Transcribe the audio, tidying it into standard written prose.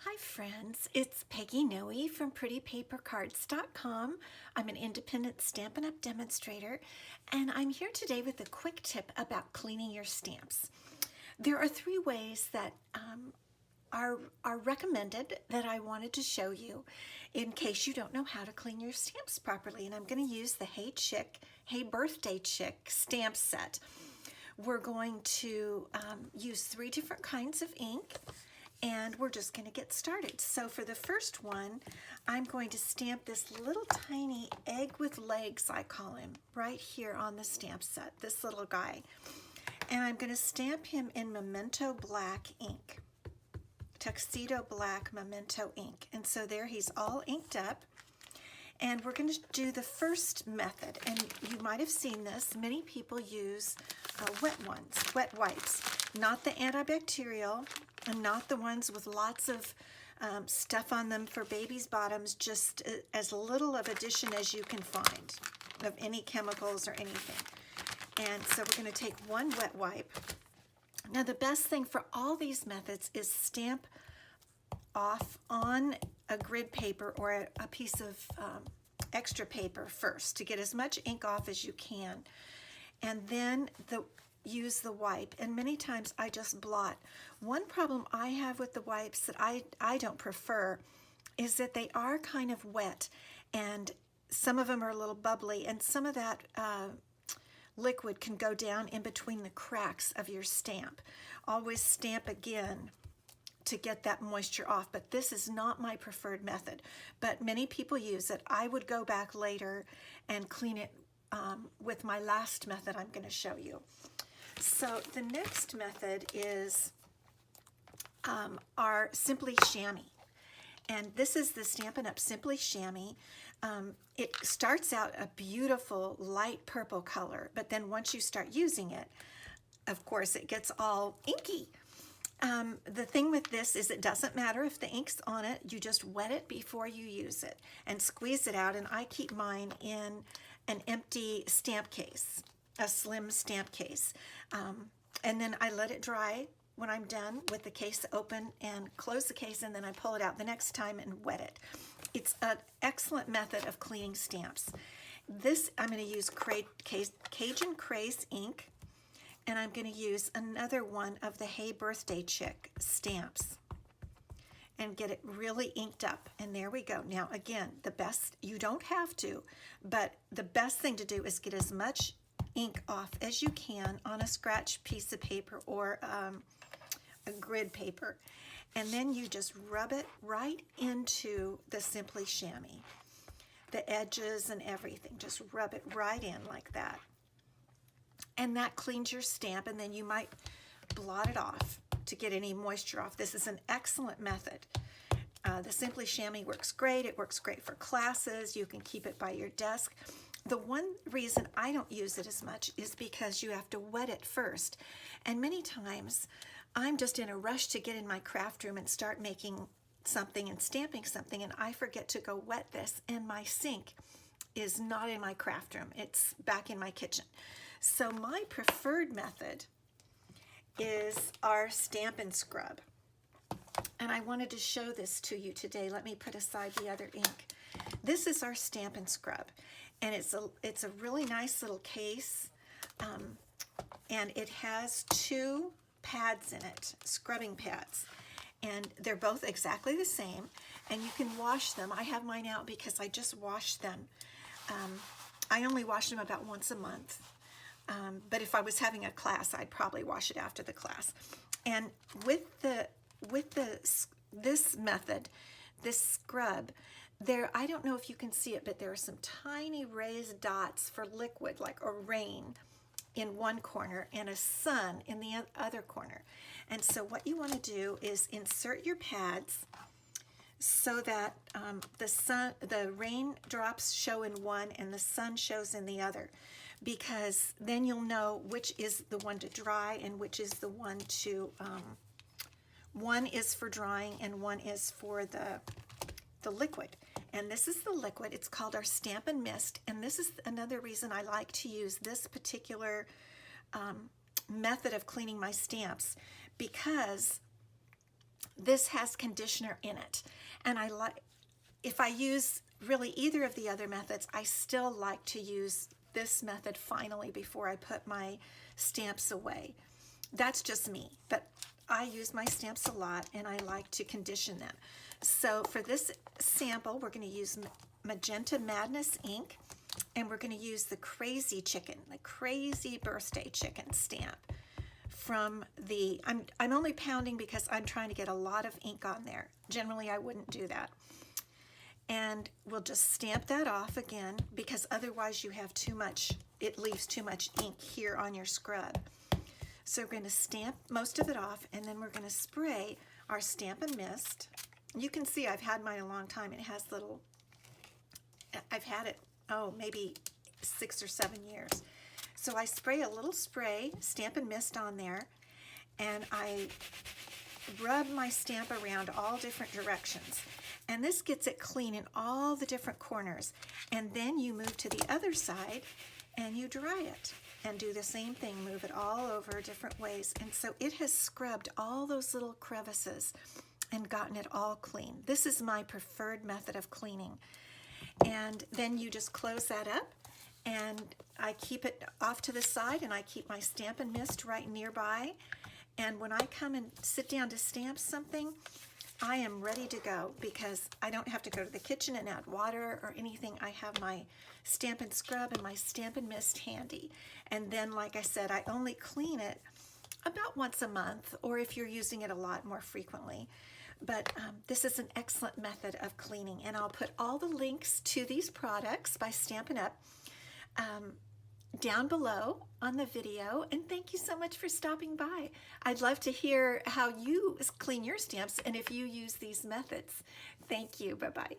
Hi friends, it's Peggy Noe from PrettyPaperCards.com. I'm an independent Stampin' Up! Demonstrator, and I'm here today with a quick tip about cleaning your stamps. There are three ways that are recommended that I wanted to show you in case you don't know how to clean your stamps properly, and I'm going to use the Hey Birthday Chick stamp set. We're going to use three different kinds of ink, and we're just going to get started. So for the first one, I'm going to stamp this little tiny egg with legs, I call him, right here on the stamp set, this little guy. And I'm going to stamp him in Memento Black ink, Tuxedo Black Memento ink. And so there he's all inked up. And we're going to do the first method, and you might have seen this. Many people use wet wipes, not the antibacterial, and not the ones with lots of stuff on them for babies' bottoms, just as little of addition as you can find of any chemicals or anything. And so we're going to take one wet wipe. Now the best thing for all these methods is stamp off on a grid paper or a piece of extra paper first to get as much ink off as you can, and then use the wipe. And many times I just blot. One problem I have with the wipes that I don't prefer is that they are kind of wet, and some of them are a little bubbly, and some of that liquid can go down in between the cracks of your stamp. Always stamp again to get that moisture off, but this is not my preferred method, but many people use it. I would go back later and clean it with my last method I'm going to show you. So the next method is our Simply Shammy, and this is the Stampin' Up! Simply Shammy. It starts out a beautiful light purple color, but then once you start using it, of course it gets all inky. The thing with this is it doesn't matter if the ink's on it, you just wet it before you use it and squeeze it out, and I keep mine in an empty stamp case, a slim stamp case, and then I let it dry when I'm done with the case open, and close the case, and then I pull it out the next time and wet it. It's an excellent method of cleaning stamps. This I'm going to use Cajun Craze ink, and I'm going to use another one of the Hey Birthday Chick stamps and get it really inked up. And there we go. Now again, the best, you don't have to, but the best thing to do is get as much ink off as you can on a scratch piece of paper or a grid paper. And then you just rub it right into the Simply Shammy. The edges and everything, just rub it right in like that. And that cleans your stamp, and then you might blot it off to get any moisture off. This is an excellent method. The Simply Shammy works great. It works great for classes. You can keep it by your desk. The one reason I don't use it as much is because you have to wet it first. And many times I'm just in a rush to get in my craft room and start making something and stamping something, and I forget to go wet this, and my sink is not in my craft room. It's back in my kitchen. So my preferred method is our Stampin Scrub. And I wanted to show this to you today. Let me put aside the other ink. This is our Stampin Scrub, and it's a really nice little case, and it has two pads in it, scrubbing pads, and they're both exactly the same, and you can wash them. I have mine out because I just washed them. I only wash them about once a month. But if I was having a class, I'd probably wash it after the class. And with this method, this scrub, I don't know if you can see it, but there are some tiny raised dots for liquid, like a rain in one corner and a sun in the other corner. And so what you want to do is insert your pads so that the raindrops show in one and the sun shows in the other, because then you'll know which is the one to dry and which is the one to, one is for drying and one is for the liquid. And this is the liquid. It's called our Stampin Mist, and this is another reason I like to use this particular method of cleaning my stamps, because this has conditioner in it. And if I use really either of the other methods, I still like to use this method finally before I put my stamps away. That's just me, but I use my stamps a lot and I like to condition them. So for this sample, we're going to use Magenta Madness ink, and we're going to use the Crazy Birthday Chicken stamp from the, I'm only pounding because I'm trying to get a lot of ink on there. Generally, I wouldn't do that. And we'll just stamp that off again, because otherwise you have too much, it leaves too much ink here on your scrub. So we're going to stamp most of it off, and then we're going to spray our Stampin' Mist. You can see I've had mine a long time. It has little, I've had it, oh, maybe 6 or 7 years. So I spray a little spray, Stampin' Mist on there, and I rub my stamp around all different directions. And this gets it clean in all the different corners. And then you move to the other side and you dry it. And do the same thing, move it all over different ways. And so it has scrubbed all those little crevices and gotten it all clean. This is my preferred method of cleaning. And then you just close that up, and I keep it off to the side, and I keep my Stampin' Mist right nearby. And when I come and sit down to stamp something, I am ready to go, because I don't have to go to the kitchen and add water or anything. I have my Stampin' Scrub and my Stampin' Mist handy. And then, like I said, I only clean it about once a month, or if you're using it a lot, more frequently. But this is an excellent method of cleaning, and I'll put all the links to these products by Stampin' Up! Down below on the video. And thank you so much for stopping by. I'd love to hear how you clean your stamps and if you use these methods. Thank you. Bye-bye.